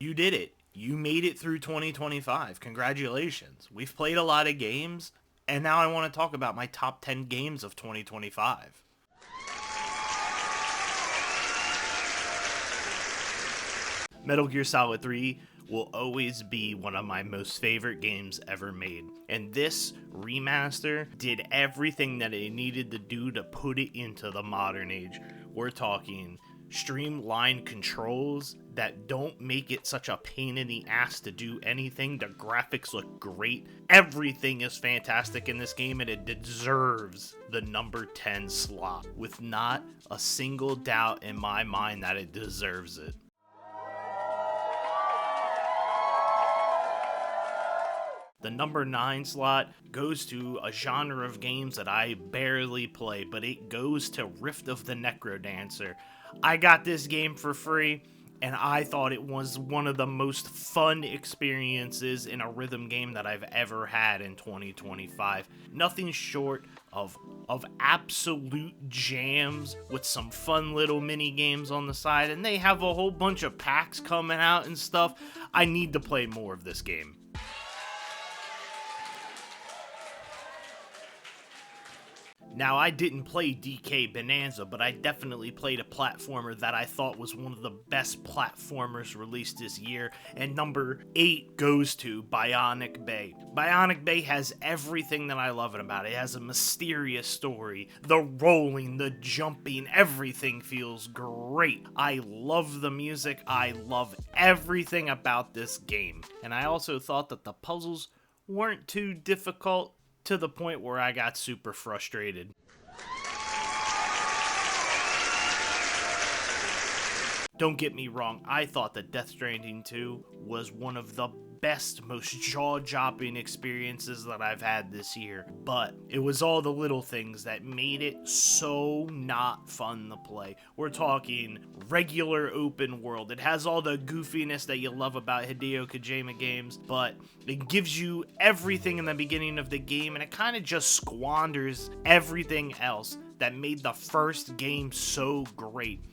You did it. You made it through 2025. Congratulations. We've played a lot of games, and now I want to talk about my top 10 games of 2025. Metal Gear Solid 3 will always be one of my most favorite games ever made. And this remaster did everything that it needed to do to put it into the modern age. We're talking streamlined controls that don't make it such a pain in the ass to do anything. The graphics look great. Everything is fantastic in this game, and it deserves the number 10 slot, with not a single doubt in my mind that it deserves it. The number 9 slot goes to a genre of games that I barely play, but it goes to Rift of the Necrodancer. I got this game for free, and I thought it was one of the most fun experiences in a rhythm game that I've ever had in 2025. Nothing short of absolute jams with some fun little mini games on the side, and they have a whole bunch of packs coming out and stuff. I need to play more of this game. Now, I didn't play DK Bonanza, but I definitely played a platformer that I thought was one of the best platformers released this year, and number 8 goes to Bionic Bay. Bionic Bay has everything that I love about it. It has a mysterious story, the rolling, the jumping, everything feels great. I love the music, I love everything about this game, and I also thought that the puzzles weren't too difficult, to the point where I got super frustrated. Don't get me wrong, I thought that Death Stranding 2 was one of the best, most jaw-dropping experiences that I've had this year, but it was all the little things that made it so not fun to play. We're talking regular open world. It has all the goofiness that you love about Hideo Kojima games, but it gives you everything in the beginning of the game, and it kind of just squanders everything else that made the first game so great.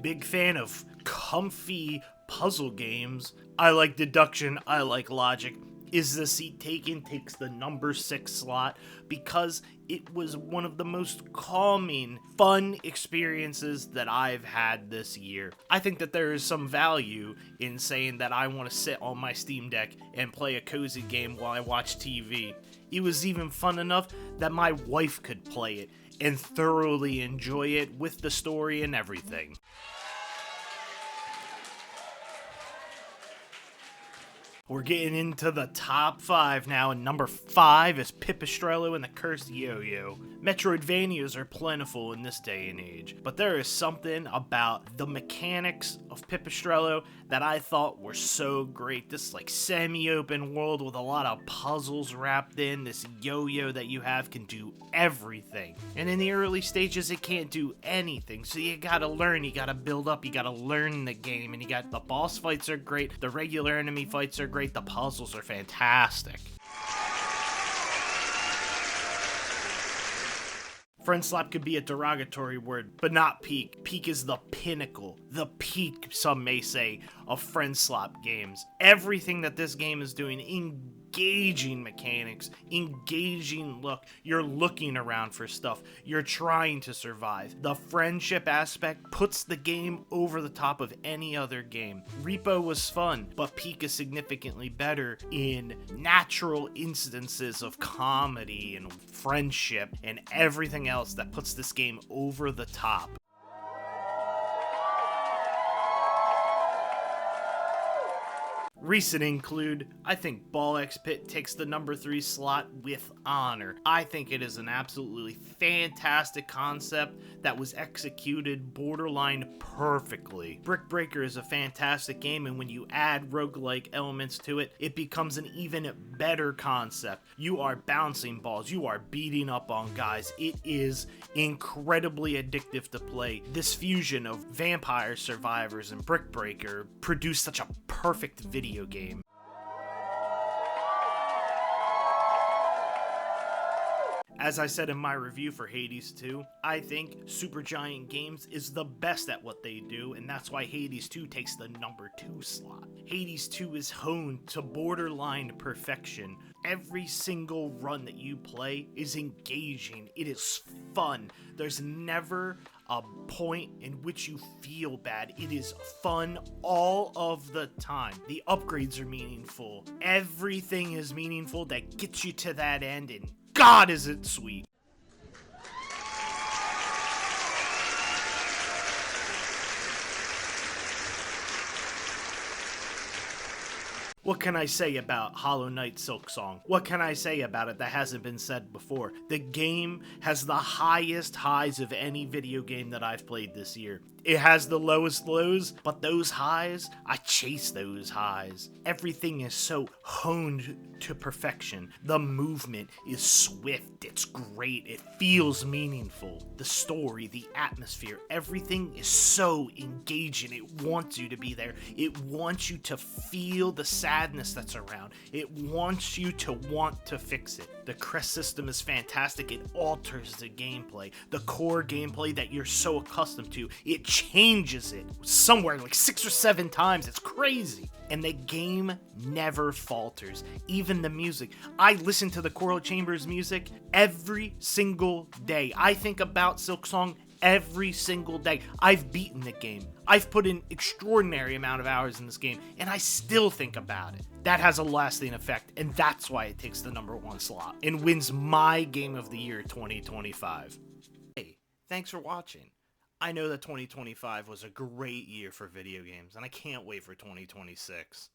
Big fan of comfy puzzle games. I like deduction, I like logic. Is the Seat Taken takes the number 6 slot because it was one of the most calming, fun experiences that I've had this year. I think that there is some value in saying that I want to sit on my Steam Deck and play a cozy game while I watch TV. It was even fun enough that my wife could play it and thoroughly enjoy it with the story and everything. We're getting into the top 5 now, and number 5 is Pipistrello and the Cursed Yo-Yo. Metroidvanias are plentiful in this day and age, but there is something about the mechanics of Pipistrello that I thought were so great. This like semi-open world with a lot of puzzles wrapped in. This yo-yo that you have can do everything, and in the early stages it can't do anything, so you gotta learn, you gotta build up, you gotta learn the game, and the boss fights are great, the regular enemy fights are great, the puzzles are fantastic. Friend slap could be a derogatory word, but not peak. Peak is the pinnacle, the peak, some may say, of friend slap games. Everything that this game is doing, engaging mechanics, engaging look. You're looking around for stuff. You're trying to survive. The friendship aspect puts the game over the top of any other game. Repo was fun, but Peak is significantly better in natural instances of comedy and friendship and everything else that puts this game over the top. Recent include, I think Ball X Pit takes the number 3 slot with honor. I think it is an absolutely fantastic concept that was executed borderline perfectly. Brick Breaker is a fantastic game, and when you add roguelike elements to it, it becomes an even better concept. You are bouncing balls, you are beating up on guys. It is incredibly addictive to play. This fusion of Vampire Survivors and Brick Breaker produced such a perfect video game. As I said in my review for Hades 2, I think Supergiant Games is the best at what they do, and that's why Hades 2 takes the number 2 slot. Hades 2 is honed to borderline perfection. Every single run that you play is engaging. It is fun. There's never a point in which you feel bad. It is fun all of the time. The upgrades are meaningful. Everything is meaningful that gets you to that end, and God, is it sweet. What can I say about Hollow Knight Silksong? What can I say about it that hasn't been said before? The game has the highest highs of any video game that I've played this year. It has the lowest lows, but those highs, I chase those highs. Everything is so honed to perfection. The movement is swift, it's great, it feels meaningful. The story, the atmosphere, everything is so engaging. It wants you to be there. It wants you to feel the sadness that's around. It wants you to want to fix it. The crest system is fantastic. It alters the gameplay. The core gameplay that you're so accustomed to, it changes it somewhere like 6 or 7 times. It's crazy. And the game never falters. Even the music. I listen to the Choral Chambers music every single day. I think about Silksong every single day. I've beaten the game. I've put in extraordinary amount of hours in this game, and I still think about it. That has a lasting effect, and that's why it takes the number 1 slot and wins my Game of the Year 2025. Hey, thanks for watching. I know that 2025 was a great year for video games, and I can't wait for 2026.